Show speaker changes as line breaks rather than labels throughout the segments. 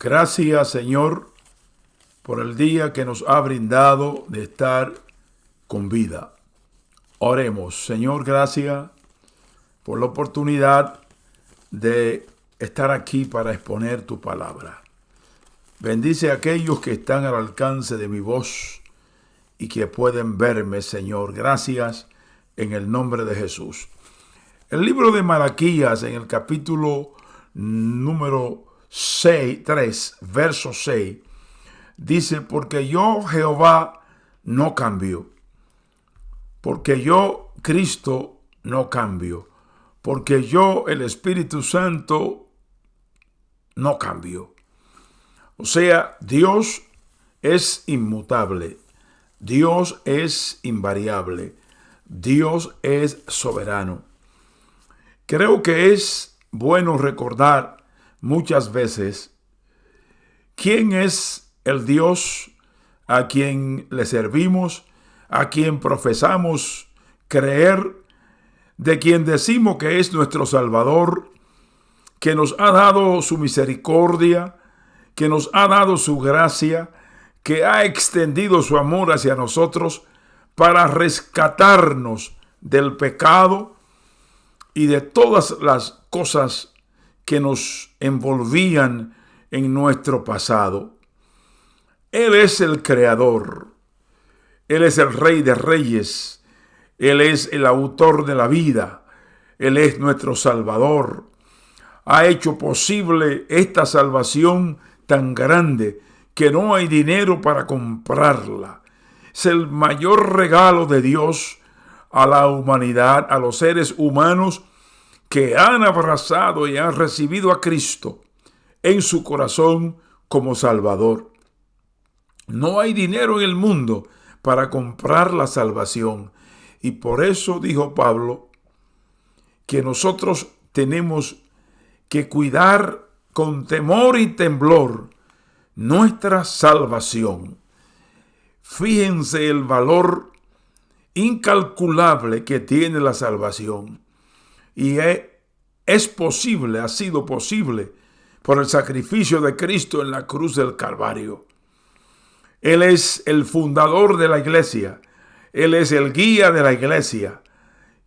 Gracias, Señor, por el día que nos ha brindado de estar con vida. Oremos. Señor, gracias por la oportunidad de estar aquí para exponer tu palabra. Bendice a aquellos que están al alcance de mi voz y que pueden verme, Señor. Gracias en el nombre de Jesús. El libro de Malaquías, en el capítulo número 3, verso 6, dice: porque yo, Jehová, no cambio, porque yo, Cristo, no cambio, porque yo, el Espíritu Santo, no cambio. O sea, Dios es inmutable, Dios es invariable, Dios es soberano. Creo que es bueno recordar muchas veces quién es el Dios a quien le servimos, a quien profesamos creer, de quien decimos que es nuestro Salvador, que nos ha dado su misericordia, que nos ha dado su gracia, que ha extendido su amor hacia nosotros para rescatarnos del pecado y de todas las cosas que nos envolvían en nuestro pasado. Él es el Creador, Él es el Rey de Reyes, Él es el autor de la vida, Él es nuestro Salvador. Ha hecho posible esta salvación tan grande que no hay dinero para comprarla. Es el mayor regalo de Dios a la humanidad, a los seres humanos que han abrazado y han recibido a Cristo en su corazón como Salvador. No hay dinero en el mundo para comprar la salvación. Y por eso dijo Pablo que nosotros tenemos que cuidar con temor y temblor nuestra salvación. Fíjense el valor incalculable que tiene la salvación. Y es posible, ha sido posible por el sacrificio de Cristo en la cruz del Calvario. Él es el fundador de la iglesia. Él es el guía de la iglesia.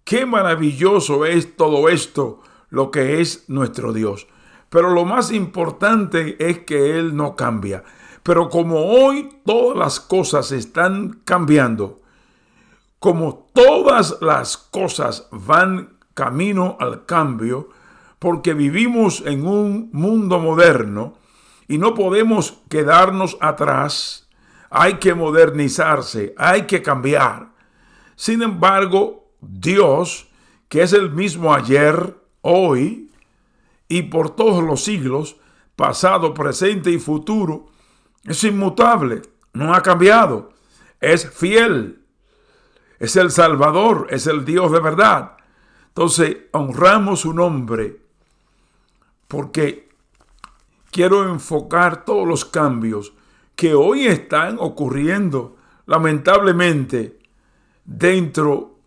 Qué maravilloso es todo esto, lo que es nuestro Dios. Pero lo más importante es que Él no cambia. Pero como hoy todas las cosas están cambiando, como todas las cosas van camino al cambio, porque vivimos en un mundo moderno y no podemos quedarnos atrás, hay que modernizarse, hay que cambiar. Sin embargo, Dios, que es el mismo ayer, hoy y por todos los siglos, pasado, presente y futuro, es inmutable, no ha cambiado, es fiel, es el Salvador, es el Dios de verdad. Entonces, honramos su nombre porque quiero enfocar todos los cambios que hoy están ocurriendo, lamentablemente, dentro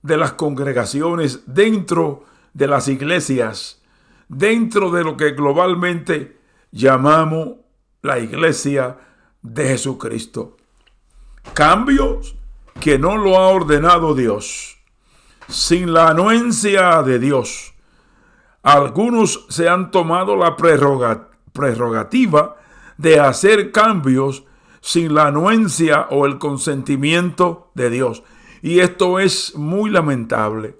de las congregaciones, dentro de las iglesias, dentro de lo que globalmente llamamos la iglesia de Jesucristo. Cambios que no lo ha ordenado Dios. Sin la anuencia de Dios, algunos se han tomado la prerrogativa de hacer cambios sin la anuencia o el consentimiento de Dios. Y esto es muy lamentable.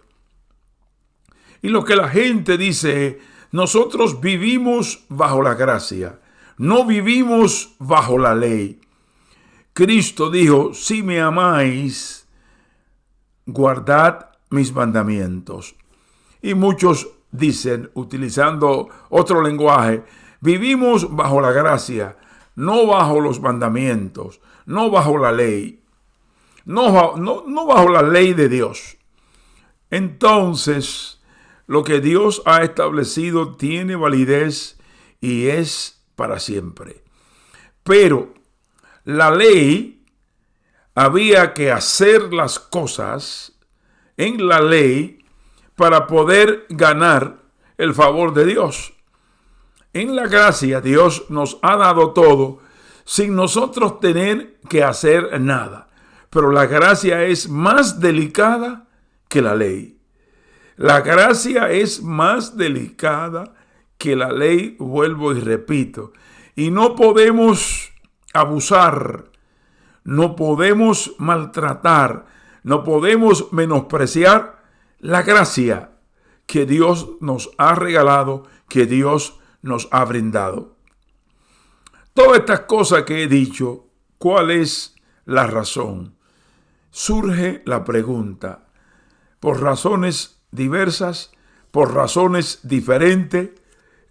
Y lo que la gente dice: nosotros vivimos bajo la gracia, no vivimos bajo la ley. Cristo dijo: si me amáis, guardad mis mandamientos. Y muchos dicen, utilizando otro lenguaje: vivimos bajo la gracia, no bajo los mandamientos, no bajo la ley, no bajo la ley de Dios. Entonces, lo que Dios ha establecido tiene validez y es para siempre. Pero la ley, había que hacer las cosas en la ley para poder ganar el favor de Dios. En la gracia Dios nos ha dado todo sin nosotros tener que hacer nada. Pero la gracia es más delicada que la ley. La gracia es más delicada que la ley, vuelvo y repito. Y no podemos abusar, no podemos maltratar, no podemos menospreciar la gracia que Dios nos ha regalado, que Dios nos ha brindado. Todas estas cosas que he dicho, ¿cuál es la razón? Surge la pregunta. Por razones diversas, por razones diferentes,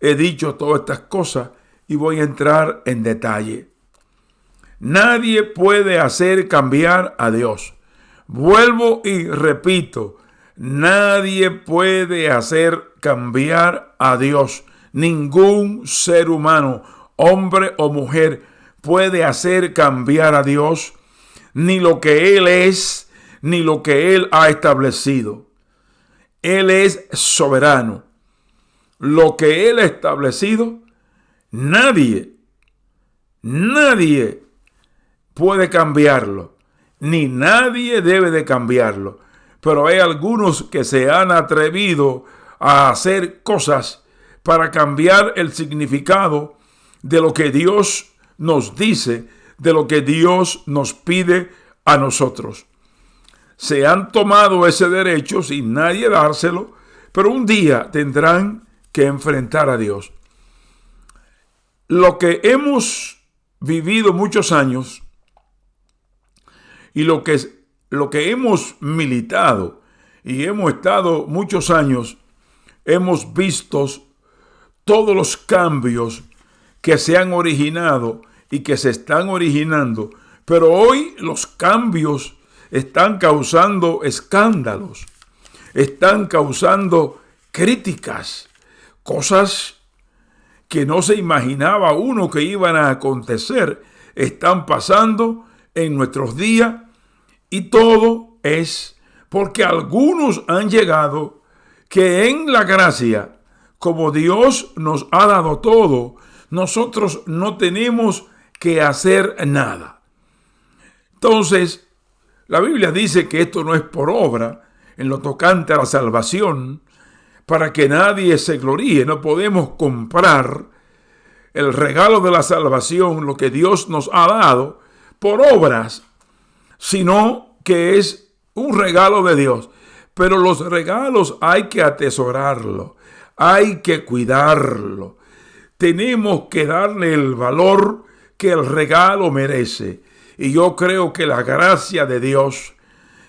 he dicho todas estas cosas y voy a entrar en detalle. Nadie puede hacer cambiar a Dios. Vuelvo y repito, nadie puede hacer cambiar a Dios. Ningún ser humano, hombre o mujer, puede hacer cambiar a Dios, ni lo que Él es, ni lo que Él ha establecido. Él es soberano. Lo que Él ha establecido, nadie puede cambiarlo, ni nadie debe de cambiarlo. Pero hay algunos que se han atrevido a hacer cosas para cambiar el significado de lo que Dios nos dice, de lo que Dios nos pide a nosotros. Se han tomado ese derecho sin nadie dárselo, pero un día tendrán que enfrentar a Dios. Lo que hemos vivido muchos años y lo que hemos militado y hemos estado muchos años, hemos visto todos los cambios que se han originado y que se están originando, pero hoy los cambios están causando escándalos, están causando críticas, cosas que no se imaginaba uno que iban a acontecer, están pasando en nuestros días, y todo es porque algunos han llegado que en la gracia, como Dios nos ha dado todo, nosotros no tenemos que hacer nada. Entonces, la Biblia dice que esto no es por obra, en lo tocante a la salvación, para que nadie se gloríe. No podemos comprar el regalo de la salvación, lo que Dios nos ha dado, por obras, sino que es un regalo de Dios. Pero los regalos hay que atesorarlo, hay que cuidarlo. Tenemos que darle el valor que el regalo merece. Y yo creo que la gracia de Dios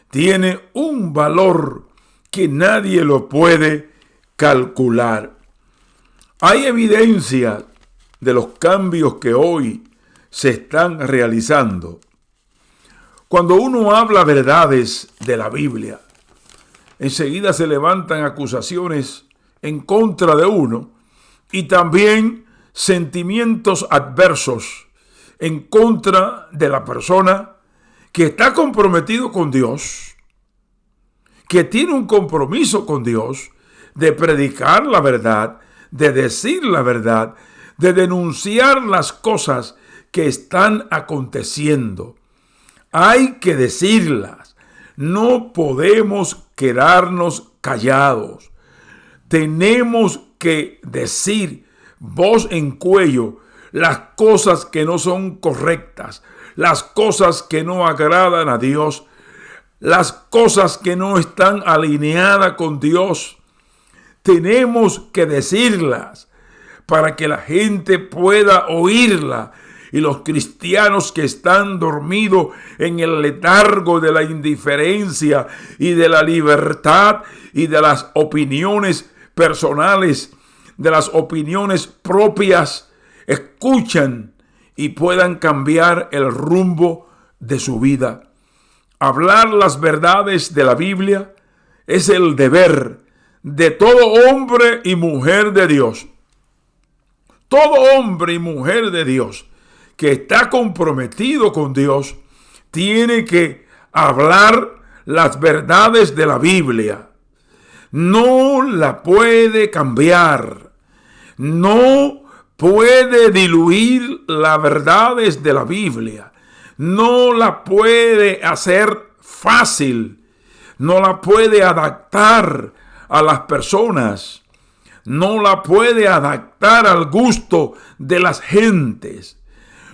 tiene un valor que nadie lo puede calcular. Hay evidencia de los cambios que hoy se están realizando. Cuando uno habla verdades de la Biblia, enseguida se levantan acusaciones en contra de uno y también sentimientos adversos en contra de la persona que está comprometido con Dios, que tiene un compromiso con Dios de predicar la verdad, de decir la verdad, de denunciar las cosas que están aconteciendo. Hay que decirlas. No podemos quedarnos callados. Tenemos que decir, voz en cuello, las cosas que no son correctas, las cosas que no agradan a Dios, las cosas que no están alineadas con Dios. Tenemos que decirlas para que la gente pueda oírla. Y los cristianos que están dormidos en el letargo de la indiferencia y de la libertad y de las opiniones personales, de las opiniones propias, escuchan y puedan cambiar el rumbo de su vida. Hablar las verdades de la Biblia es el deber de todo hombre y mujer de Dios. Todo hombre y mujer de Dios que está comprometido con Dios tiene que hablar las verdades de la Biblia. No la puede cambiar. No puede diluir las verdades de la Biblia. No la puede hacer fácil. No la puede adaptar a las personas. No la puede adaptar al gusto de las gentes.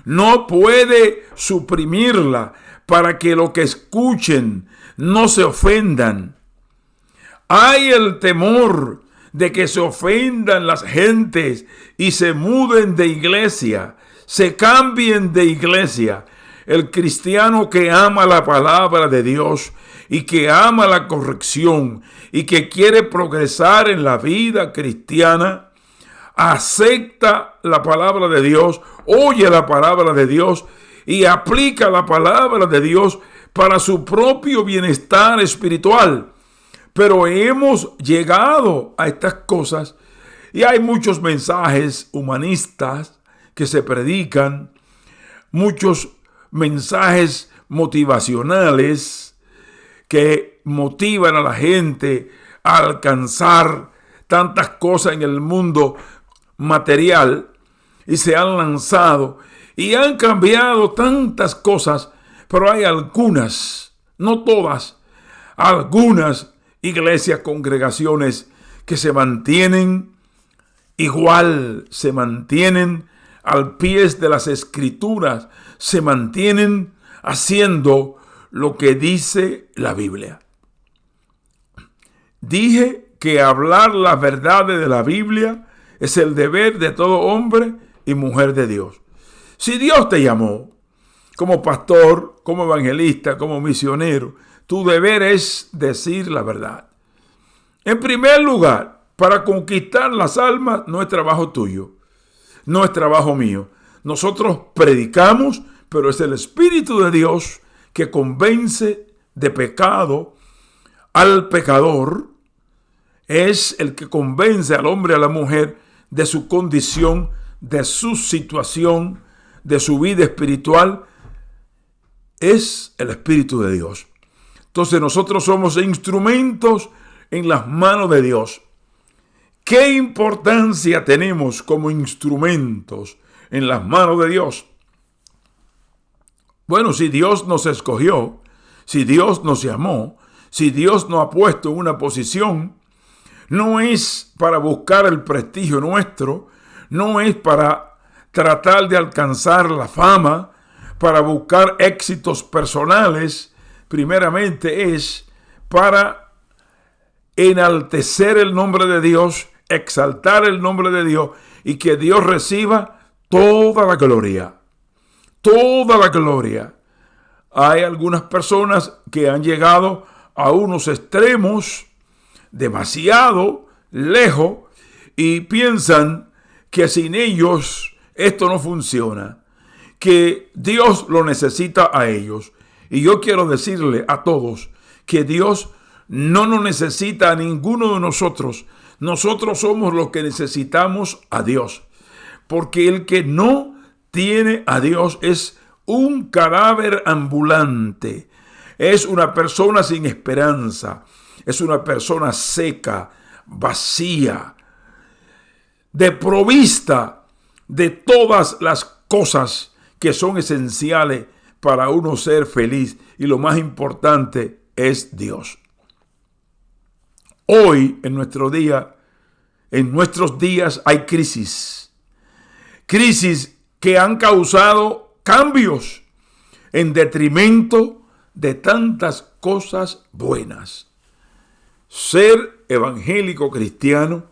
No puede suprimirla para que los que escuchen no se ofendan. Hay el temor de que se ofendan las gentes y se muden de iglesia, se cambien de iglesia. El cristiano que ama la palabra de Dios y que ama la corrección y que quiere progresar en la vida cristiana, acepta la palabra de Dios, oye la palabra de Dios y aplica la palabra de Dios para su propio bienestar espiritual. Pero hemos llegado a estas cosas y hay muchos mensajes humanistas que se predican, muchos mensajes motivacionales que motivan a la gente a alcanzar tantas cosas en el mundo material y se han lanzado y han cambiado tantas cosas, pero hay algunas, no todas, algunas iglesias, congregaciones que se mantienen igual, se mantienen al pie de las escrituras, se mantienen haciendo lo que dice la Biblia. Dije que hablar las verdades de la Biblia es el deber de todo hombre y mujer de Dios. Si Dios te llamó como pastor, como evangelista, como misionero, tu deber es decir la verdad. En primer lugar, para conquistar las almas no es trabajo tuyo, no es trabajo mío. Nosotros predicamos, pero es el Espíritu de Dios que convence de pecado al pecador. Es el que convence al hombre y a la mujer de su condición, de su situación, de su vida espiritual. Es el Espíritu de Dios. Entonces nosotros somos instrumentos en las manos de Dios. ¿Qué importancia tenemos como instrumentos en las manos de Dios? Bueno, si Dios nos escogió, si Dios nos llamó, si Dios nos ha puesto en una posición, no es para buscar el prestigio nuestro, no es para tratar de alcanzar la fama, para buscar éxitos personales. Primeramente es para enaltecer el nombre de Dios, exaltar el nombre de Dios y que Dios reciba toda la gloria. Toda la gloria. Hay algunas personas que han llegado a unos extremos demasiado lejos y piensan que sin ellos esto no funciona, que Dios lo necesita a ellos. Y yo quiero decirle a todos que Dios no nos necesita a ninguno de nosotros. Nosotros somos los que necesitamos a Dios. Porque el que no tiene a Dios es un cadáver ambulante. Es una persona sin esperanza. Es una persona seca, vacía, desprovista de todas las cosas que son esenciales para uno ser feliz. Y lo más importante es Dios. Hoy, en nuestros días hay crisis. Crisis que han causado cambios en detrimento de tantas cosas buenas. Ser evangélico cristiano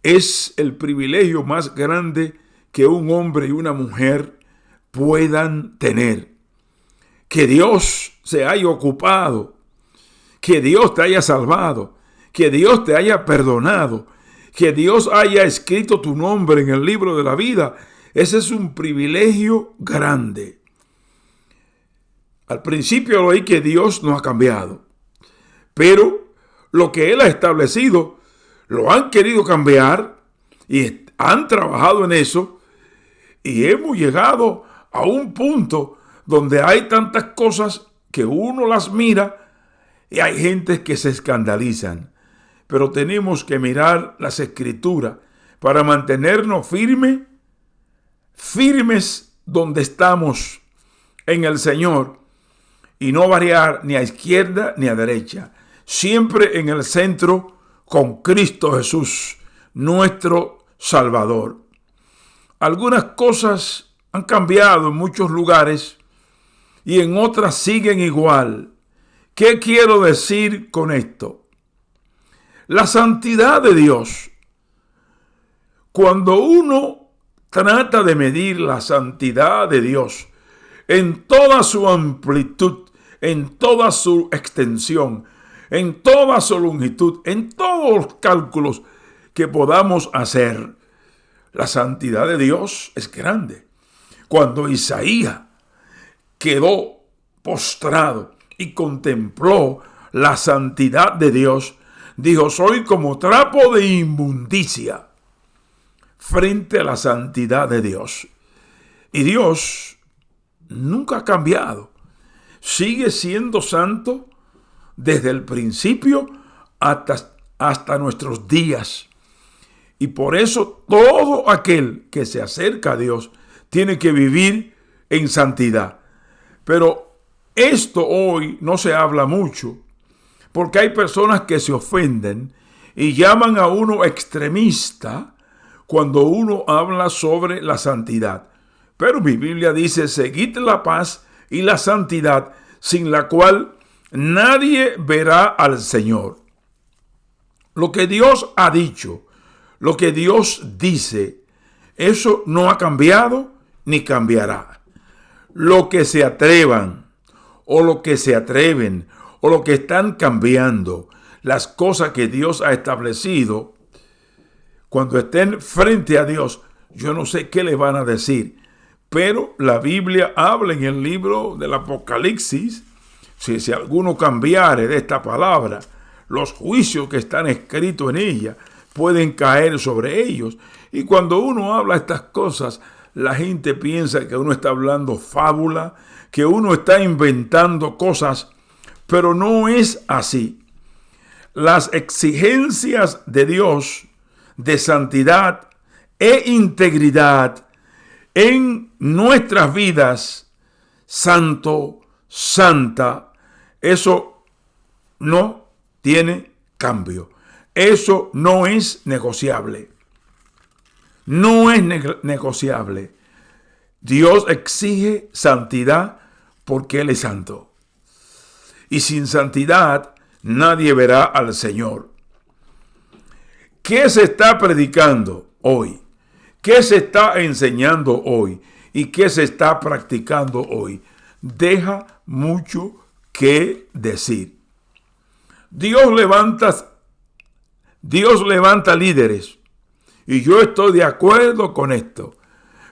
es el privilegio más grande que un hombre y una mujer puedan tener. Que Dios se haya ocupado, que Dios te haya salvado, que Dios te haya perdonado, que Dios haya escrito tu nombre en el libro de la vida. Ese es un privilegio grande. Al principio lo oí que Dios no ha cambiado, pero lo que Él ha establecido lo han querido cambiar y han trabajado en eso y hemos llegado a un punto donde hay tantas cosas que uno las mira y hay gente que se escandalizan. Pero tenemos que mirar las Escrituras para mantenernos firmes firmes donde estamos en el Señor y no variar ni a izquierda ni a derecha, siempre en el centro con Cristo Jesús, nuestro Salvador. Algunas cosas han cambiado en muchos lugares y en otras siguen igual. ¿Qué quiero decir con esto? La santidad de Dios. Cuando uno trata de medir la santidad de Dios en toda su amplitud, en toda su extensión, en toda su longitud, en todos los cálculos que podamos hacer, la santidad de Dios es grande. Cuando Isaías quedó postrado y contempló la santidad de Dios, dijo: soy como trapo de inmundicia frente a la santidad de Dios. Y Dios nunca ha cambiado. Sigue siendo santo desde el principio hasta nuestros días. Y por eso todo aquel que se acerca a Dios tiene que vivir en santidad. Pero esto hoy no se habla mucho, porque hay personas que se ofenden y llaman a uno extremista cuando uno habla sobre la santidad. Pero mi Biblia dice: seguid la paz y la santidad, sin la cual nadie verá al Señor. Lo que Dios ha dicho, lo que Dios dice, eso no ha cambiado ni cambiará. Lo que se atrevan, o lo que se atreven, o lo que están cambiando, las cosas que Dios ha establecido, cuando estén frente a Dios, yo no sé qué les van a decir. Pero la Biblia habla en el libro del Apocalipsis, si alguno cambiare de esta palabra, los juicios que están escritos en ella pueden caer sobre ellos. Y cuando uno habla estas cosas, la gente piensa que uno está hablando fábula, que uno está inventando cosas, pero no es así. Las exigencias de Dios de santidad e integridad en nuestras vidas, santo, santa, eso no tiene cambio. Eso no es negociable. No es negociable. Dios exige santidad porque Él es santo. Y sin santidad nadie verá al Señor. ¿Qué se está predicando hoy? ¿Qué se está enseñando hoy? ¿Y qué se está practicando hoy? Deja mucho que decir. Dios levanta líderes. Y yo estoy de acuerdo con esto.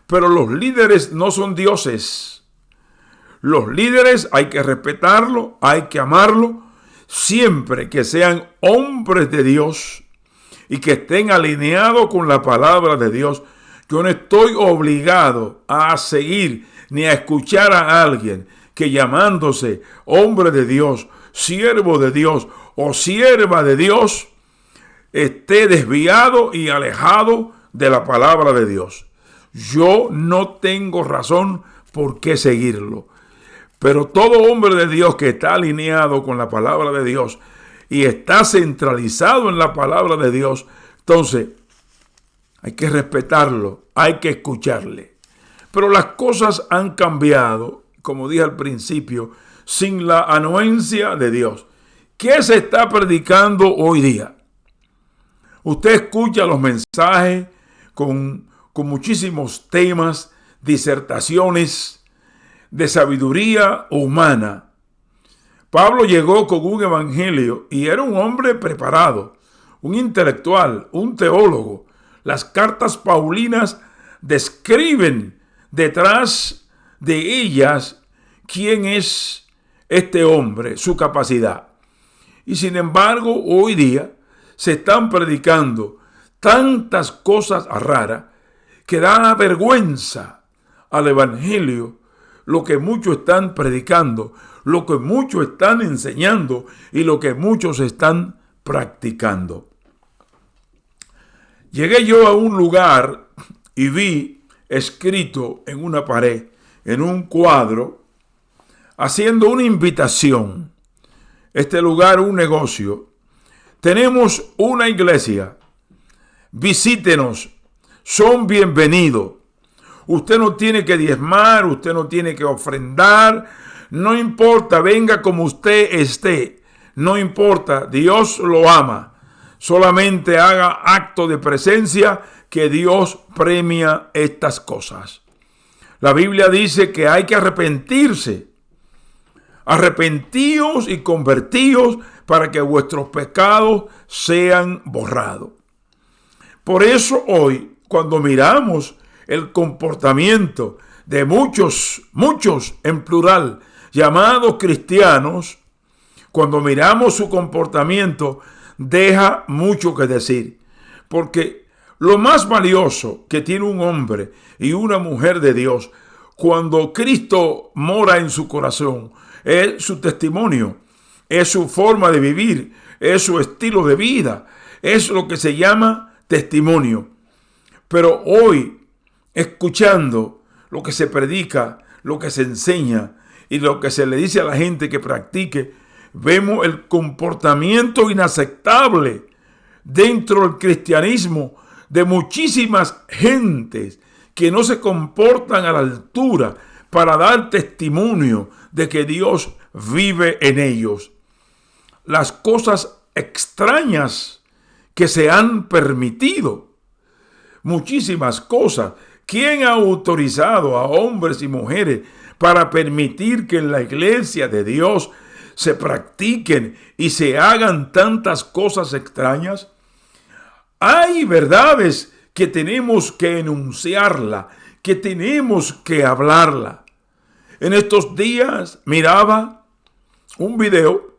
Pero los líderes no son dioses. Los líderes hay que respetarlos, hay que amarlos, siempre que sean hombres de Dios y que estén alineados con la palabra de Dios. Yo no estoy obligado a seguir ni a escuchar a alguien que, llamándose hombre de Dios, siervo de Dios o sierva de Dios, esté desviado y alejado de la palabra de Dios. Yo no tengo razón por qué seguirlo. Pero todo hombre de Dios que está alineado con la palabra de Dios y está centralizado en la palabra de Dios, entonces hay que respetarlo, hay que escucharle. Pero las cosas han cambiado, como dije al principio, sin la anuencia de Dios. ¿Qué se está predicando hoy día? Usted escucha los mensajes con muchísimos temas, disertaciones de sabiduría humana. Pablo llegó con un evangelio y era un hombre preparado, un intelectual, un teólogo. Las cartas paulinas describen detrás de ellas quién es este hombre, su capacidad. Y sin embargo, hoy día se están predicando tantas cosas raras que da vergüenza al evangelio lo que muchos están predicando, lo que muchos están enseñando y lo que muchos están practicando. Llegué yo a un lugar y vi escrito en una pared, en un cuadro, haciendo una invitación. Este lugar es un negocio. Tenemos una iglesia. Visítenos. Son bienvenidos. Usted no tiene que diezmar, usted no tiene que ofrendar. No importa, venga como usted esté. No importa, Dios lo ama. Solamente haga acto de presencia, que Dios premia estas cosas. La Biblia dice que hay que arrepentirse. Arrepentíos y convertíos para que vuestros pecados sean borrados. Por eso hoy, cuando miramos el comportamiento de muchos en plural, llamados cristianos, cuando miramos su comportamiento, deja mucho que decir. Porque lo más valioso que tiene un hombre y una mujer de Dios, cuando Cristo mora en su corazón, es su testimonio, es su forma de vivir, es su estilo de vida, es lo que se llama testimonio. Pero hoy, escuchando lo que se predica, lo que se enseña y lo que se le dice a la gente que practique, vemos el comportamiento inaceptable dentro del cristianismo de muchísimas gentes que no se comportan a la altura para dar testimonio de que Dios vive en ellos. Las cosas extrañas que se han permitido, muchísimas cosas. ¿Quién ha autorizado a hombres y mujeres para permitir que en la iglesia de Dios se practiquen y se hagan tantas cosas extrañas? Hay verdades que tenemos que enunciarla, que tenemos que hablarla. En estos días miraba un video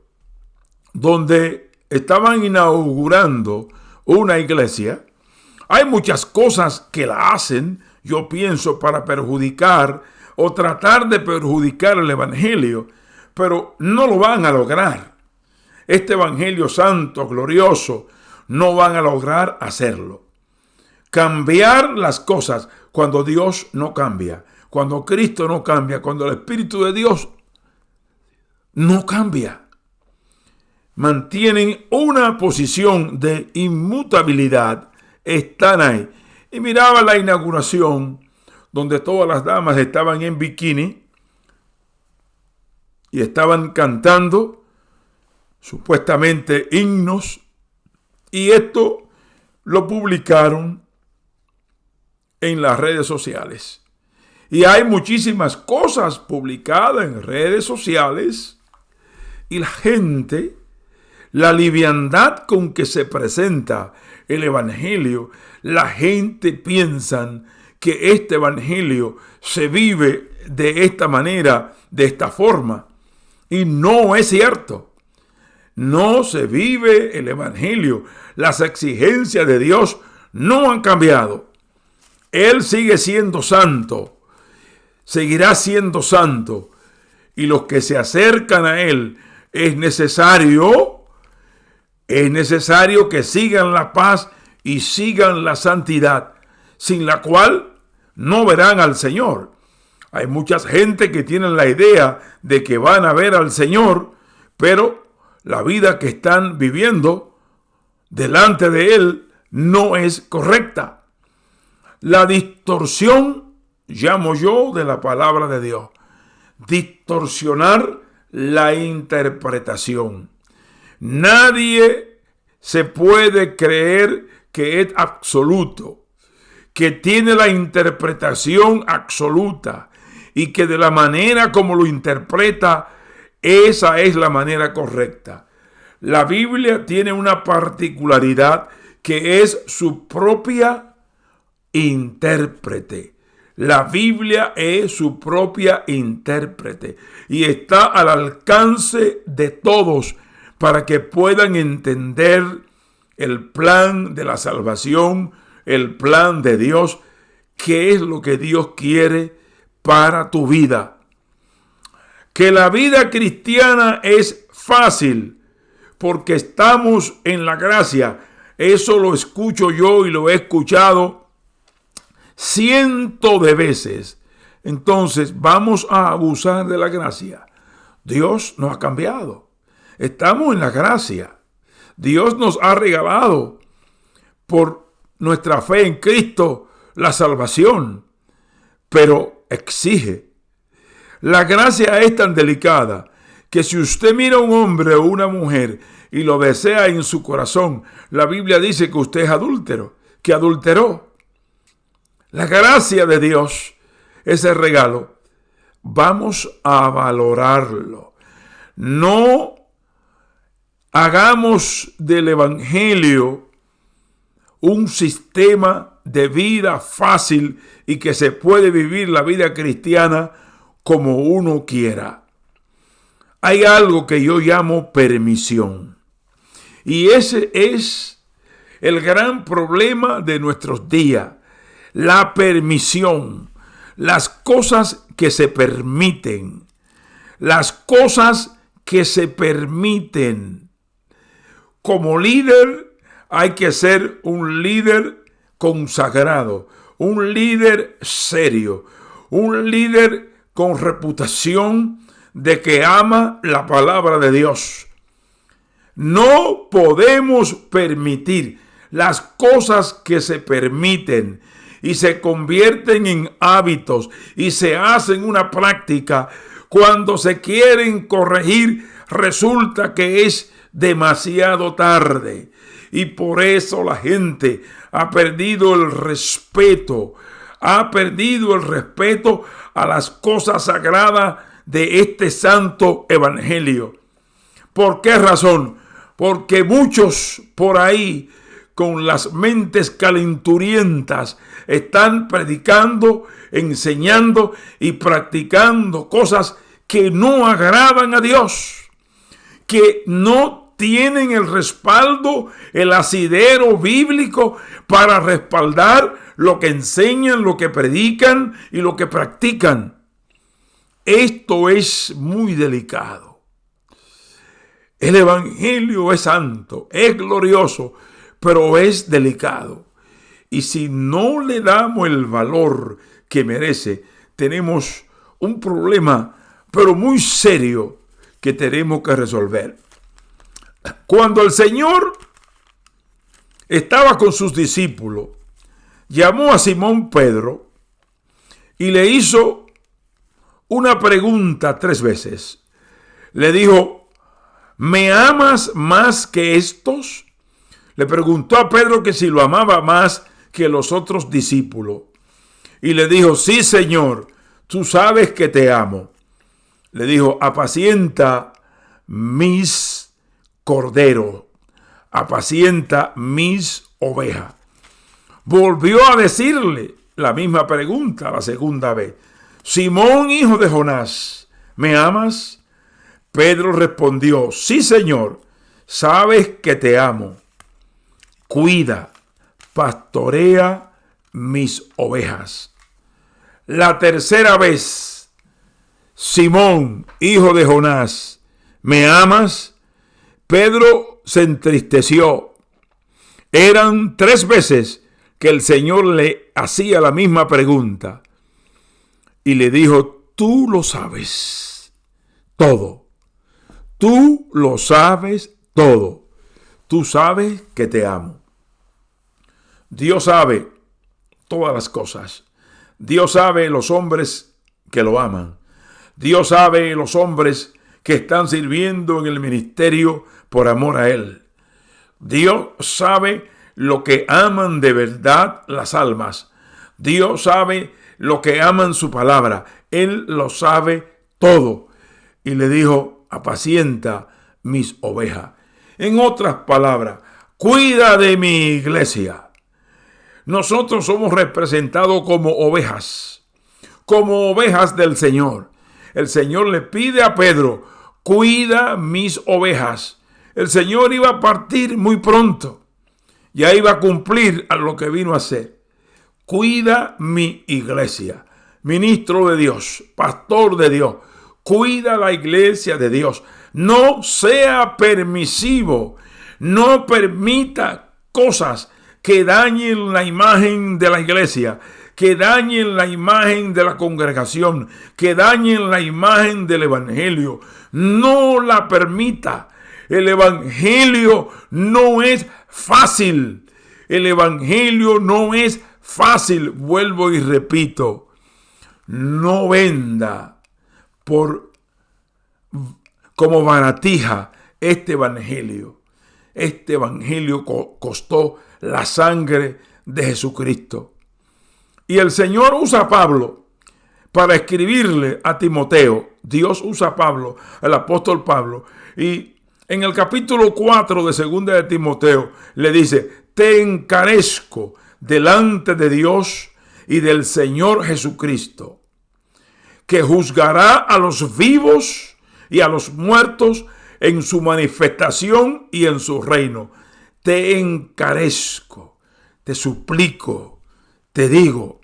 donde estaban inaugurando una iglesia. Hay muchas cosas que la hacen, yo pienso, para perjudicar o tratar de perjudicar el evangelio, pero no lo van a lograr. Este evangelio santo, glorioso, no van a lograr hacerlo. Cambiar las cosas cuando Dios no cambia, cuando Cristo no cambia, cuando el Espíritu de Dios no cambia. Mantienen una posición de inmutabilidad, están ahí. Y miraba la inauguración donde todas las damas estaban en bikini y estaban cantando supuestamente himnos, y esto lo publicaron en las redes sociales. Y hay muchísimas cosas publicadas en redes sociales, y la gente, la liviandad con que se presenta el evangelio, la gente piensa que este evangelio se vive de esta manera, de esta forma, y no es cierto. No se vive el evangelio. Las exigencias de Dios no han cambiado. Él sigue siendo santo, seguirá siendo santo, y los que se acercan a Él es necesario que sigan la paz y sigan la santidad, sin la cual no verán al Señor. Hay mucha gente que tienen la idea de que van a ver al Señor, pero la vida que están viviendo delante de Él no es correcta. La distorsión, llamo yo, de la palabra de Dios. Distorsionar la interpretación. Nadie se puede creer que es absoluto, que tiene la interpretación absoluta y que de la manera como lo interpreta, esa es la manera correcta. La Biblia tiene una particularidad que es su propia intérprete. La Biblia es su propia intérprete y está al alcance de todos para que puedan entender el plan de la salvación, el plan de Dios, qué es lo que Dios quiere para tu vida. Que la vida cristiana es fácil porque estamos en la gracia. Eso lo escucho yo y lo he escuchado cientos de veces, entonces vamos a abusar de la gracia. Dios nos ha cambiado. Estamos en la gracia. Dios nos ha regalado por nuestra fe en Cristo la salvación, pero exige. La gracia es tan delicada que si usted mira a un hombre o una mujer y lo desea en su corazón, la Biblia dice que usted es adúltero, que adulteró. La gracia de Dios, ese regalo, vamos a valorarlo. No hagamos del evangelio un sistema de vida fácil y que se puede vivir la vida cristiana como uno quiera. Hay algo que yo llamo permisión. Y ese es el gran problema de nuestros días. La permisión. Las cosas que se permiten. Las cosas que se permiten. Como líder hay que ser un líder consagrado, un líder serio, un líder con reputación de que ama la palabra de Dios. No podemos permitir las cosas que se permiten y se convierten en hábitos y se hacen una práctica. Cuando se quieren corregir, resulta que es demasiado tarde. Y por eso la gente ha perdido el respeto. Ha perdido el respeto a las cosas sagradas de este santo evangelio. ¿Por qué razón? Porque muchos por ahí, con las mentes calenturientas, están predicando, enseñando y practicando cosas que no agradan a Dios, que no tienen el respaldo, el asidero bíblico para respaldar lo que enseñan, lo que predican y lo que practican. Esto es muy delicado. El evangelio es santo, es glorioso, pero es delicado. Y si no le damos el valor que merece, tenemos un problema, pero muy serio, que tenemos que resolver. Cuando el Señor estaba con sus discípulos, llamó a Simón Pedro y le hizo una pregunta 3 veces. Le dijo: ¿me amas más que estos? Le preguntó a Pedro que si lo amaba más que los otros discípulos. Y le dijo: sí, Señor, tú sabes que te amo. Le dijo: apacienta mis corderos, apacienta mis ovejas. Volvió a decirle la misma pregunta la segunda vez: Simón, hijo de Jonás, ¿me amas? Pedro respondió: sí, Señor, sabes que te amo. Cuida, pastorea mis ovejas. La tercera vez: Simón, hijo de Jonás, ¿me amas? Pedro se entristeció. Eran 3 veces que el Señor le hacía la misma pregunta. Y le dijo: tú lo sabes todo. Tú lo sabes todo. Tú sabes que te amo. Dios sabe todas las cosas. Dios sabe los hombres que lo aman. Dios sabe los hombres que están sirviendo en el ministerio por amor a Él. Dios sabe lo que aman de verdad las almas. Dios sabe lo que aman su palabra. Él lo sabe todo. Y le dijo: apacienta mis ovejas. En otras palabras, cuida de mi iglesia. Nosotros somos representados como ovejas del Señor. El Señor le pide a Pedro: cuida mis ovejas. El Señor iba a partir muy pronto. Ya iba a cumplir a lo que vino a hacer. Cuida mi iglesia. Ministro de Dios, pastor de Dios. Cuida la iglesia de Dios. No sea permisivo. No permita cosas que dañen la imagen de la iglesia, que dañen la imagen de la congregación, que dañen la imagen del evangelio. No la permita. El evangelio no es fácil. El evangelio no es fácil. Vuelvo y repito. No venda como baratija este evangelio. Este evangelio costó la sangre de Jesucristo. Y el Señor usa a Pablo para escribirle a Timoteo. Dios usa a Pablo, el apóstol Pablo. Y en el capítulo 4 de 2 de Timoteo le dice: te encarezco delante de Dios y del Señor Jesucristo, que juzgará a los vivos y a los muertos en su manifestación y en su reino. Te encarezco, te suplico, te digo,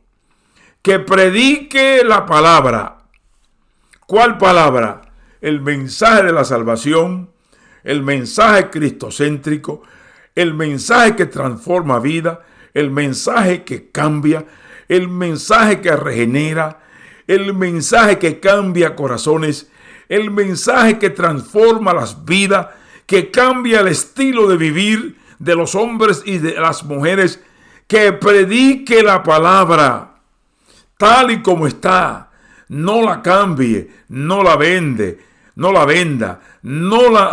que predique la palabra. ¿Cuál palabra? El mensaje de la salvación, el mensaje cristocéntrico, el mensaje que transforma vida, el mensaje que cambia, el mensaje que regenera, el mensaje que cambia corazones, el mensaje que transforma las vidas, que cambia el estilo de vivir de los hombres y de las mujeres. Que predique la palabra tal y como está. No la cambie, no la venda, no la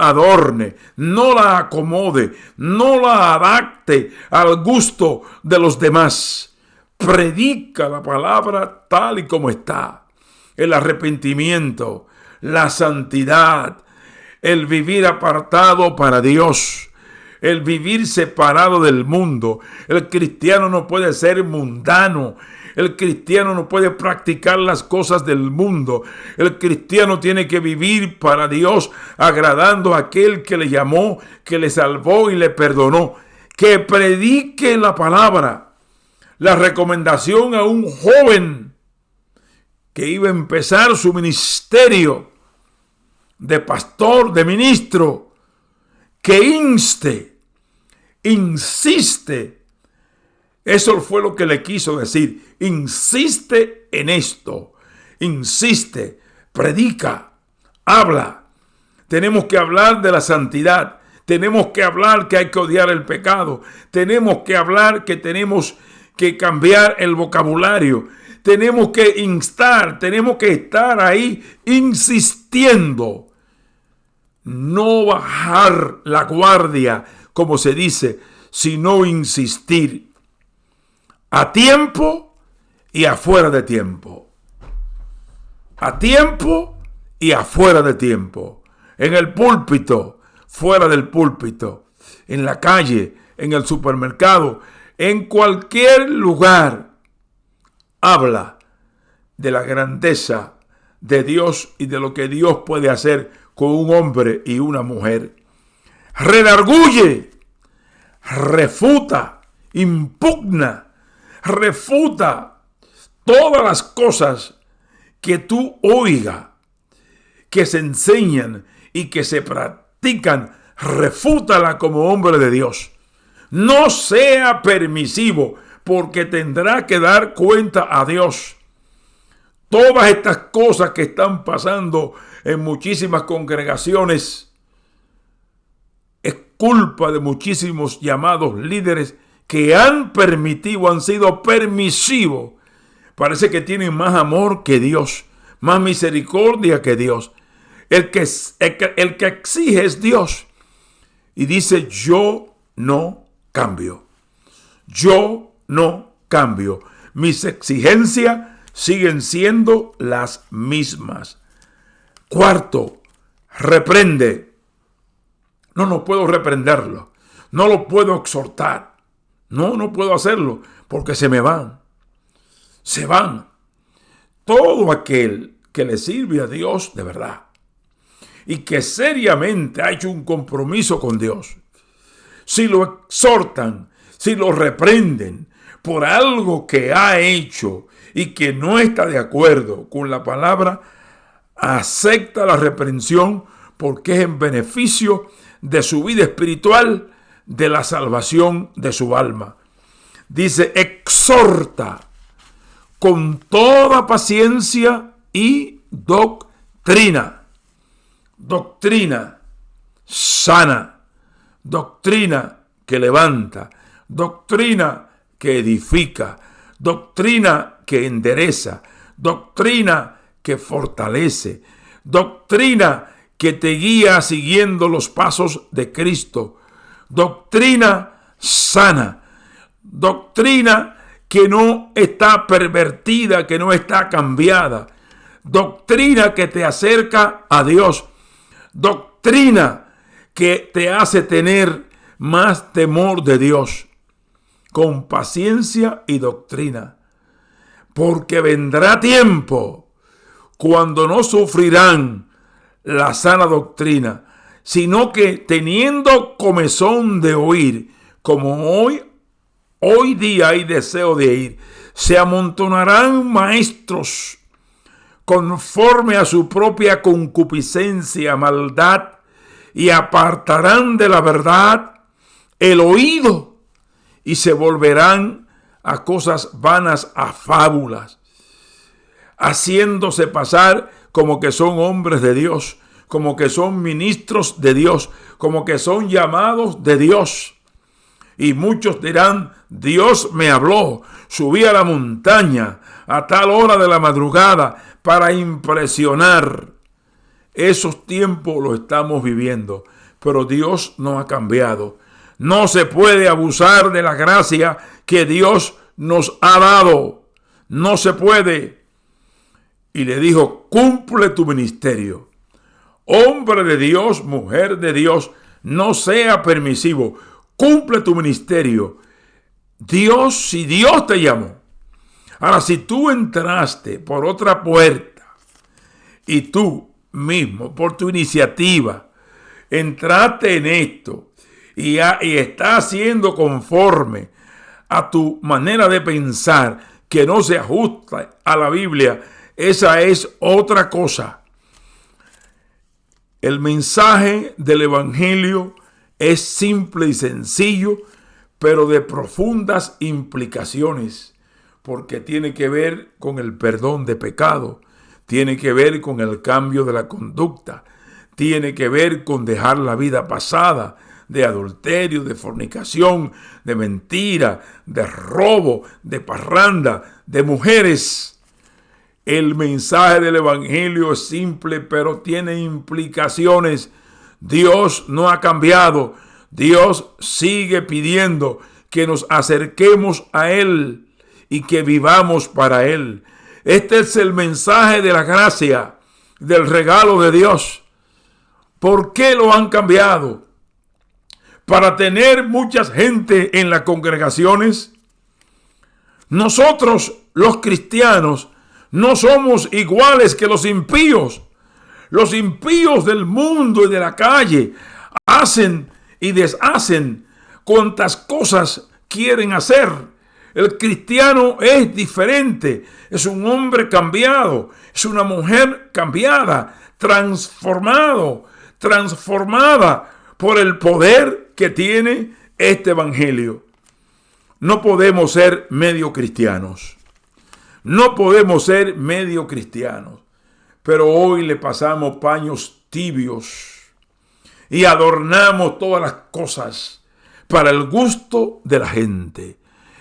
adorne, no la acomode, no la adapte al gusto de los demás. Predica la palabra tal y como está. El arrepentimiento, la santidad, el vivir apartado para Dios, el vivir separado del mundo. El cristiano no puede ser mundano. El cristiano no puede practicar las cosas del mundo. El cristiano tiene que vivir para Dios, agradando a aquel que le llamó, que le salvó y le perdonó. Que predique la palabra. La recomendación a un joven que iba a empezar su ministerio de pastor, de ministro, que insiste. Eso fue lo que le quiso decir. Insiste en esto. Insiste, predica, habla. Tenemos que hablar de la santidad. Tenemos que hablar que hay que odiar el pecado. Tenemos que hablar que tenemos que cambiar el vocabulario. Tenemos que instar, tenemos que estar ahí insistiendo. No bajar la guardia, como se dice, sino insistir. A tiempo y afuera de tiempo. A tiempo y afuera de tiempo. En el púlpito, fuera del púlpito. En la calle, en el supermercado, en cualquier lugar. Habla de la grandeza de Dios y de lo que Dios puede hacer con un hombre y una mujer. Redarguye, refuta, impugna, refuta todas las cosas que tú oigas, que se enseñan y que se practican. Refútala como hombre de Dios. No sea permisivo, porque tendrá que dar cuenta a Dios. Todas estas cosas que están pasando en muchísimas congregaciones es culpa de muchísimos llamados líderes que han sido permisivos. Parece que tienen más amor que Dios, más misericordia que Dios. El que exige es Dios. Y dice: yo no cambio. Yo no cambio. Mis exigencias siguen siendo las mismas. Cuarto, reprende. No puedo reprenderlo. No lo puedo exhortar. No puedo hacerlo porque se me van. Se van. Todo aquel que le sirve a Dios de verdad y que seriamente ha hecho un compromiso con Dios, si lo exhortan, si lo reprenden por algo que ha hecho y que no está de acuerdo con la palabra, acepta la reprensión porque es en beneficio de su vida espiritual, de la salvación de su alma. Dice: exhorta con toda paciencia y doctrina. Doctrina sana, doctrina que levanta, doctrina que edifica, doctrina que endereza, doctrina que fortalece, doctrina que te guía siguiendo los pasos de Cristo, doctrina sana, doctrina que no está pervertida, que no está cambiada, doctrina que te acerca a Dios, doctrina que te hace tener más temor de Dios, con paciencia y doctrina, porque vendrá tiempo cuando no sufrirán la sana doctrina, sino que teniendo comezón de oír, como hoy día hay deseo de ir, se amontonarán maestros conforme a su propia concupiscencia, maldad, y apartarán de la verdad el oído y se volverán a cosas vanas, a fábulas, haciéndose pasar como que son hombres de Dios, como que son ministros de Dios, como que son llamados de Dios. Y muchos dirán, Dios me habló, subí a la montaña a tal hora de la madrugada para impresionar. Esos tiempos los estamos viviendo, pero Dios no ha cambiado. No se puede abusar de la gracia que Dios nos ha dado. No se puede. Y le dijo, cumple tu ministerio. Hombre de Dios, mujer de Dios, no sea permisivo. Cumple tu ministerio. Si Dios te llamó. Ahora, si tú entraste por otra puerta y tú mismo, por tu iniciativa, entraste en esto y estás haciendo conforme a tu manera de pensar que no se ajusta a la Biblia, esa es otra cosa. El mensaje del Evangelio es simple y sencillo, pero de profundas implicaciones, porque tiene que ver con el perdón de pecado, tiene que ver con el cambio de la conducta, tiene que ver con dejar la vida pasada de adulterio, de fornicación, de mentira, de robo, de parranda, de mujeres. El mensaje del Evangelio es simple, pero tiene implicaciones. Dios no ha cambiado. Dios sigue pidiendo que nos acerquemos a Él y que vivamos para Él. Este es el mensaje de la gracia, del regalo de Dios. ¿Por qué lo han cambiado? Para tener mucha gente en las congregaciones. Nosotros, los cristianos, no somos iguales que los impíos. Los impíos del mundo y de la calle hacen y deshacen cuantas cosas quieren hacer. El cristiano es diferente, es un hombre cambiado, es una mujer cambiada, transformada por el poder que tiene este evangelio. No podemos ser medio cristianos. No podemos ser medio cristianos. Pero hoy le pasamos paños tibios y adornamos todas las cosas para el gusto de la gente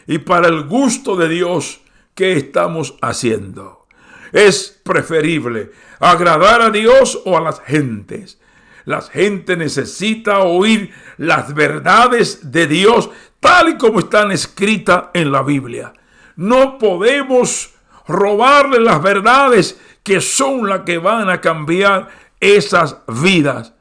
y para el gusto de Dios. ¿Qué estamos haciendo? Es preferible agradar a Dios o a las gentes. La gente necesita oír las verdades de Dios tal y como están escritas en la Biblia. No podemos robarle las verdades que son las que van a cambiar esas vidas.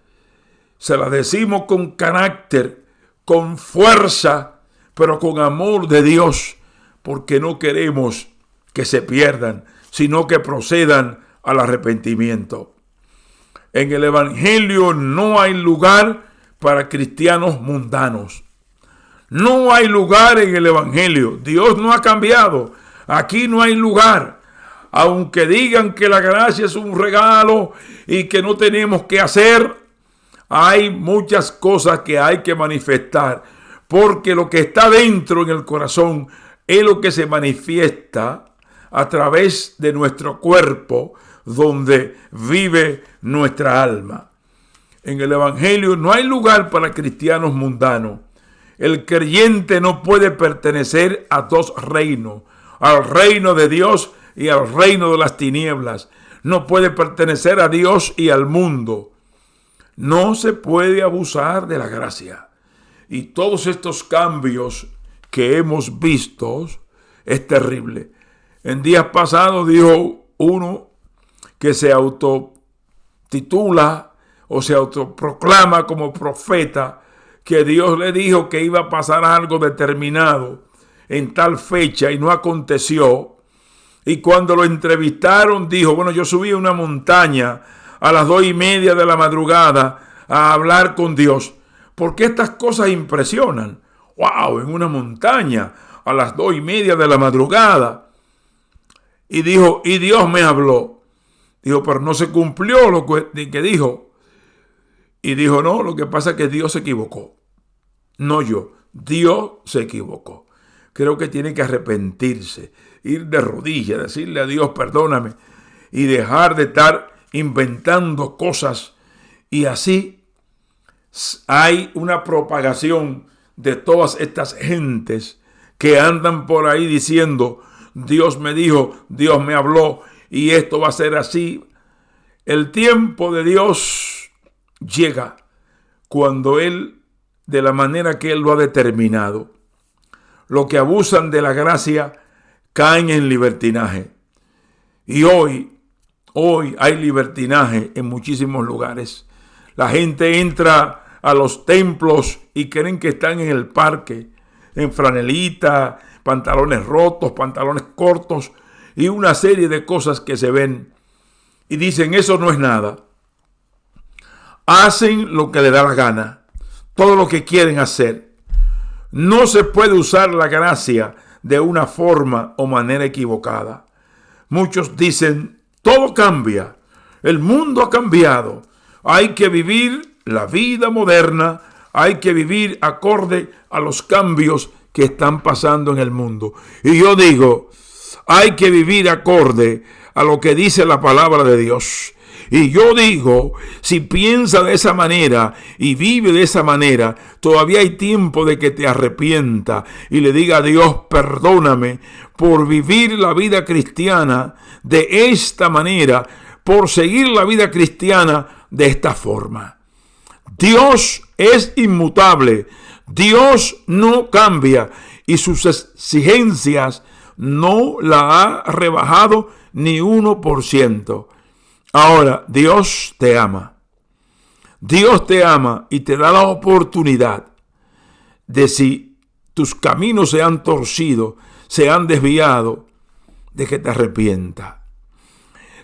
Se las decimos con carácter, con fuerza, pero con amor de Dios, porque no queremos que se pierdan, sino que procedan al arrepentimiento. En el Evangelio no hay lugar para cristianos mundanos. No hay lugar en el Evangelio. Dios no ha cambiado. Aquí no hay lugar. Aunque digan que la gracia es un regalo y que no tenemos que hacer, hay muchas cosas que hay que manifestar, porque lo que está dentro en el corazón es lo que se manifiesta a través de nuestro cuerpo, donde vive nuestra alma. En el Evangelio no hay lugar para cristianos mundanos. El creyente no puede pertenecer a dos reinos, al reino de Dios y al reino de las tinieblas. No puede pertenecer a Dios y al mundo. No se puede abusar de la gracia. Y todos estos cambios que hemos visto es terrible. En días pasados dijo uno que se autotitula o se autoproclama como profeta, que Dios le dijo que iba a pasar algo determinado en tal fecha y no aconteció. Y cuando lo entrevistaron dijo, bueno, yo subí a una montaña a las 2:30 de la madrugada a hablar con Dios, porque estas cosas impresionan. ¡Wow! En una montaña a las 2:30 de la madrugada. Y dijo, y Dios me habló. Dijo, pero no se cumplió lo que dijo. Y dijo, no, lo que pasa es que Dios se equivocó. No yo, Dios se equivocó. Creo que tiene que arrepentirse, ir de rodillas, decirle a Dios, perdóname, y dejar de estar inventando cosas. Y así hay una propagación de todas estas gentes que andan por ahí diciendo, Dios me dijo, Dios me habló, y esto va a ser así. El tiempo de Dios llega cuando Él, de la manera que Él lo ha determinado. Los que abusan de la gracia caen en libertinaje. Y hoy hay libertinaje en muchísimos lugares. La gente entra a los templos y creen que están en el parque, en franelita, pantalones rotos, pantalones cortos y una serie de cosas que se ven. Y dicen, eso no es nada. Hacen lo que les da la gana, todo lo que quieren hacer. No se puede usar la gracia de una forma o manera equivocada. Muchos dicen, todo cambia, el mundo ha cambiado, hay que vivir la vida moderna, hay que vivir acorde a los cambios que están pasando en el mundo. Y yo digo, hay que vivir acorde a lo que dice la palabra de Dios. Y yo digo, si piensa de esa manera y vive de esa manera, todavía hay tiempo de que te arrepienta y le diga a Dios, perdóname por vivir la vida cristiana de esta manera, por seguir la vida cristiana de esta forma. Dios es inmutable, Dios no cambia y sus exigencias no la ha rebajado ni 1%. Ahora, Dios te ama. Dios te ama y te da la oportunidad de, si tus caminos se han torcido, se han desviado, de que te arrepientas.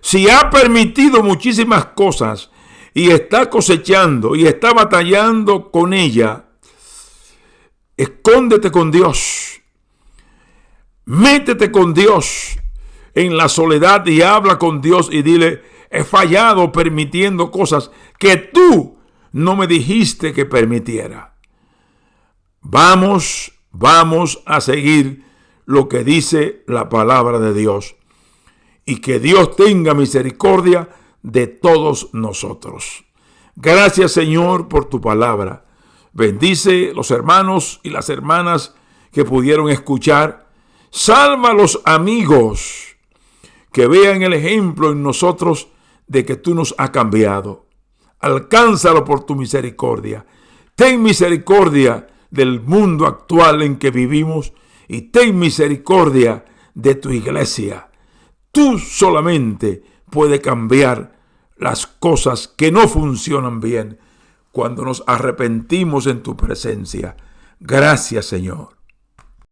Si ha permitido muchísimas cosas y está cosechando y está batallando con ella, escóndete con Dios. Métete con Dios en la soledad y habla con Dios y dile, he fallado permitiendo cosas que tú no me dijiste que permitiera. Vamos a seguir lo que dice la palabra de Dios. Y que Dios tenga misericordia de todos nosotros. Gracias, Señor, por tu palabra. Bendice los hermanos y las hermanas que pudieron escuchar. Salva a los amigos que vean el ejemplo en nosotros de que tú nos has cambiado. Alcánzalo por tu misericordia. Ten misericordia del mundo actual en que vivimos y ten misericordia de tu iglesia. Tú solamente puedes cambiar las cosas que no funcionan bien cuando nos arrepentimos en tu presencia. Gracias, Señor.